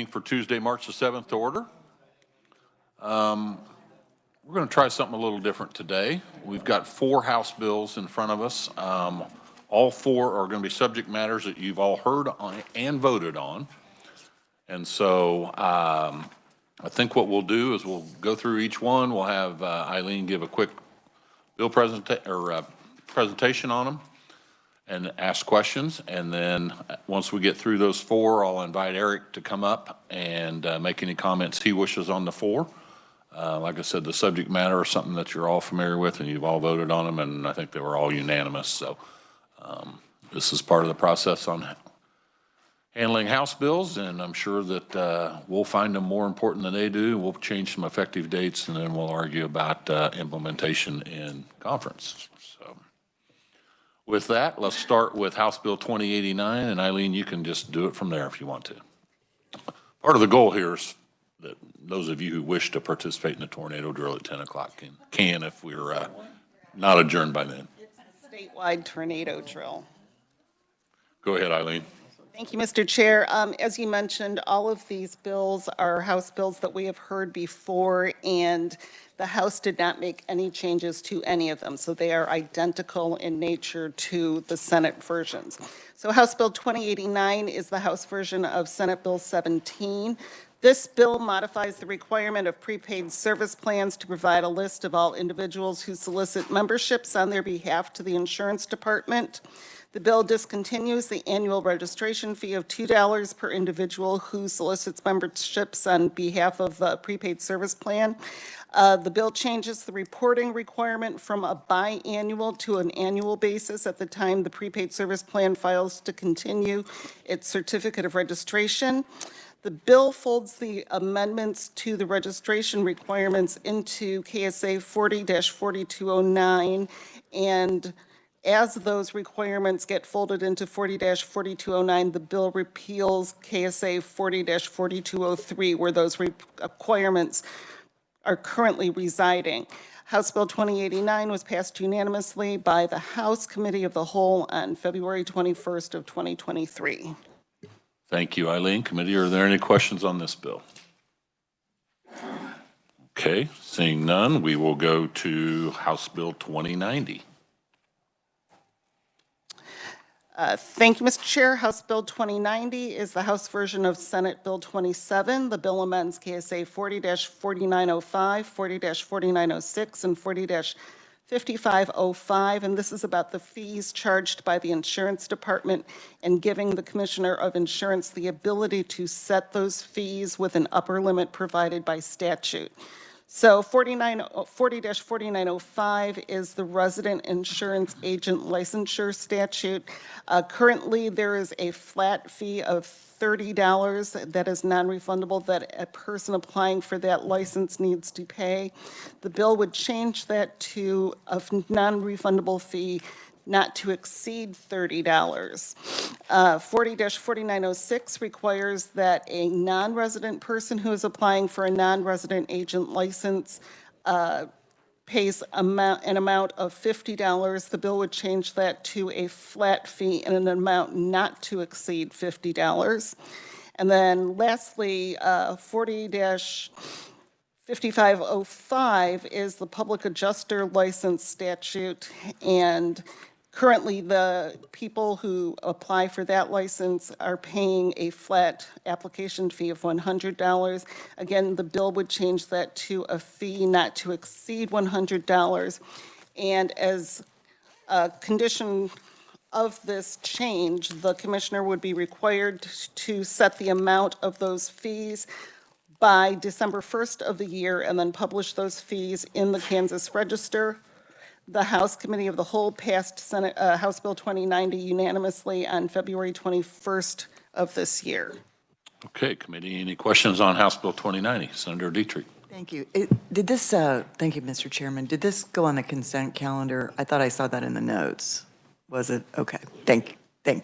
For Tuesday, March the 7th to order. We're going to try something a little different today. We've got 4 House bills in front of us. All 4 are going to be subject matters that you've all heard on and voted on. And so I think what we'll do is we'll go through each one. We'll have Eileen give a quick bill presentation on them and ask questions. And then once we get through those 4, I'll invite Eric to come up and make any comments he wishes on the 4. Like I said, the subject matter is something that you're all familiar with and you've all voted on them, and I think they were all unanimous. So this is part of the process on handling House bills, and I'm sure that we'll find them more important than they do. We'll change some effective dates, and then we'll argue about implementation in conference. So with that, let's start with House Bill 2089, and Eileen, you can just do it from there if you want to. Part of the goal here is that those of you who wish to participate in the tornado drill at 10 o'clock can if we're not adjourned by then. It's a statewide tornado drill. Go ahead, Eileen. Thank you, Mr. Chair. As you mentioned, all of these bills are House bills that we have heard before, and the House did not make any changes to any of them. So they are identical in nature to the Senate versions. So House Bill 2089 is the House version of Senate Bill 17. This bill modifies the requirement of prepaid service plans to provide a list of all individuals who solicit memberships on their behalf to the insurance department. The bill discontinues the annual registration fee of $2 per individual who solicits memberships on behalf of a prepaid service plan. The bill changes the reporting requirement from a biannual to an annual basis at the time the prepaid service plan files to continue its certificate of registration. The bill folds the amendments to the registration requirements into KSA 40-4209, and as those requirements get folded into 40-4209, the bill repeals KSA 40-4203, where those requirements are currently residing. House Bill 2089 was passed unanimously by the House Committee of the Whole on February 21st of 2023. Thank you, Eileen. Committee, are there any questions on this bill? Okay, seeing none, we will go to House Bill 2090. Thank you, Mr. Chair. House Bill 2090 is the House version of Senate Bill 27. The bill amends KSA 40-4905, 40-4906, and 40-5505, and this is about the fees charged by the insurance department and giving the Commissioner of Insurance the ability to set those fees with an upper limit provided by statute. So 40-4905 is the resident insurance agent licensure statute. Currently, there is a flat fee of $30 that is non-refundable that a person applying for that license needs to pay. The bill would change that to a non-refundable fee not to exceed $30. 40-4906 requires that a non-resident person who is applying for a non-resident agent license pays an amount of $50. The bill would change that to a flat fee and an amount not to exceed $50. And then lastly, 40-5505 is the public adjuster license statute, and currently, the people who apply for that license are paying a flat application fee of $100. Again, the bill would change that to a fee not to exceed $100. And as a condition of this change, the Commissioner would be required to set the amount of those fees by December 1st of the year and then publish those fees in the Kansas Register. The House Committee of the Whole passed House Bill 2090 unanimously on February 21st of this year. Okay, committee, any questions on House Bill 2090? Senator Dietrich. Thank you. Thank you, Mr. Chairman. Did this go on the consent calendar? I thought I saw that in the notes. Was it? Okay. Thank you.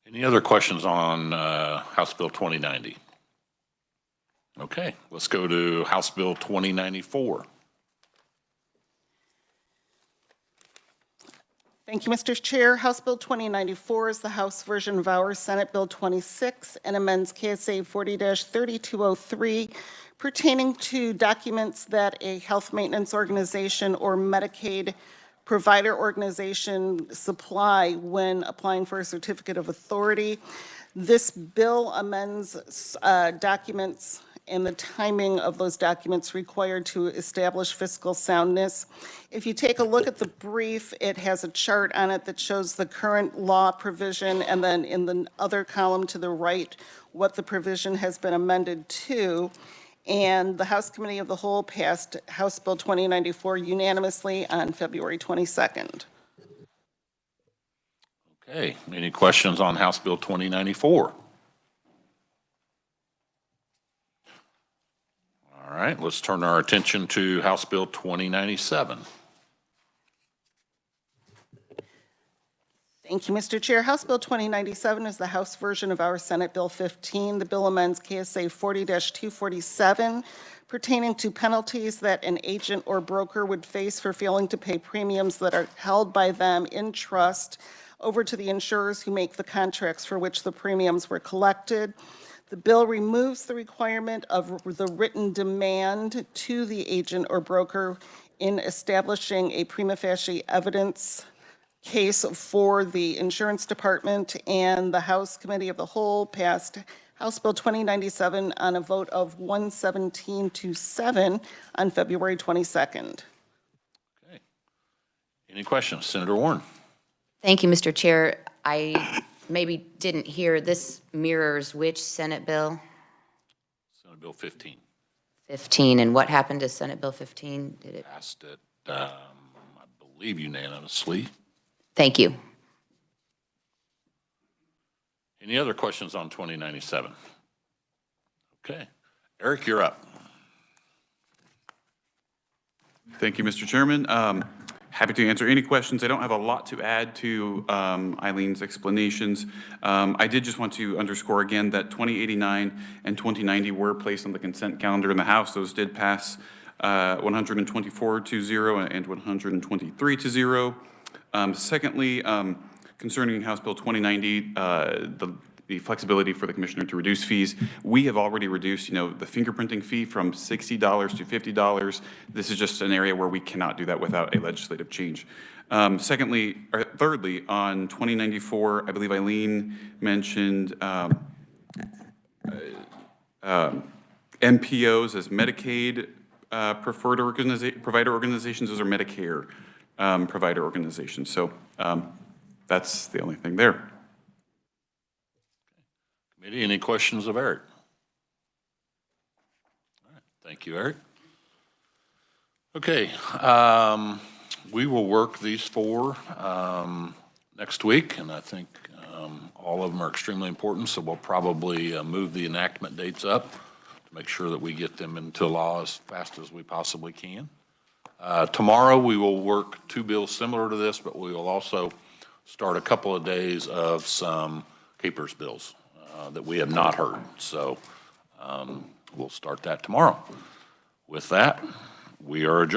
Any other questions on House Bill 2090? Okay, let's go to House Bill 2094. Thank you, Mr. Chair. House Bill 2094 is the House version of our Senate Bill 26 and amends KSA 40-3203 pertaining to documents that a health maintenance organization or Medicaid provider organization supply when applying for a certificate of authority. This bill amends documents and the timing of those documents required to establish fiscal soundness. If you take a look at the brief, it has a chart on it that shows the current law provision, and then in the other column to the right, what the provision has been amended to. And the House Committee of the Whole passed House Bill 2094 unanimously on February 22nd. Okay, any questions on House Bill 2094? All right, let's turn our attention to House Bill 2097. Thank you, Mr. Chair. House Bill 2097 is the House version of our Senate Bill 15. The bill amends KSA 40-247 pertaining to penalties that an agent or broker would face for failing to pay premiums that are held by them in trust over to the insurers who make the contracts for which the premiums were collected. The bill removes the requirement of the written demand to the agent or broker in establishing a prima facie evidence case for the insurance department, and the House Committee of the Whole passed House Bill 2097 on a vote of 117 to 7 on February 22nd. Okay. Any questions? Senator Warren. Thank you, Mr. Chair. I maybe didn't hear, this mirrors which Senate bill? Senate Bill 15. 15, and what happened to Senate Bill 15? Did it? Passed it, I believe unanimously. Thank you. Any other questions on 2097? Okay. Eric, you're up. Thank you, Mr. Chairman. Happy to answer any questions. I don't have a lot to add to Eileen's explanations. I did just want to underscore again that 2089 and 2090 were placed on the consent calendar in the House. Those did pass 124-0 and 123-0. Secondly, concerning House Bill 2090, the flexibility for the commissioner to reduce fees, we have already reduced, the fingerprinting fee from $60 to $50. This is just an area where we cannot do that without a legislative change. Thirdly, on 2094, I believe Eileen mentioned MPOs as Medicaid preferred provider organizations. Those are Medicare provider organizations. So that's the only thing there. Committee, any questions of Eric? All right, thank you, Eric. Okay, we will work these four next week, and I think all of them are extremely important, so we'll probably move the enactment dates up to make sure that we get them into law as fast as we possibly can. Tomorrow, we will work two bills similar to this, but we will also start a couple of days of some capers bills that we have not heard. So we'll start that tomorrow. With that, we are adjourned.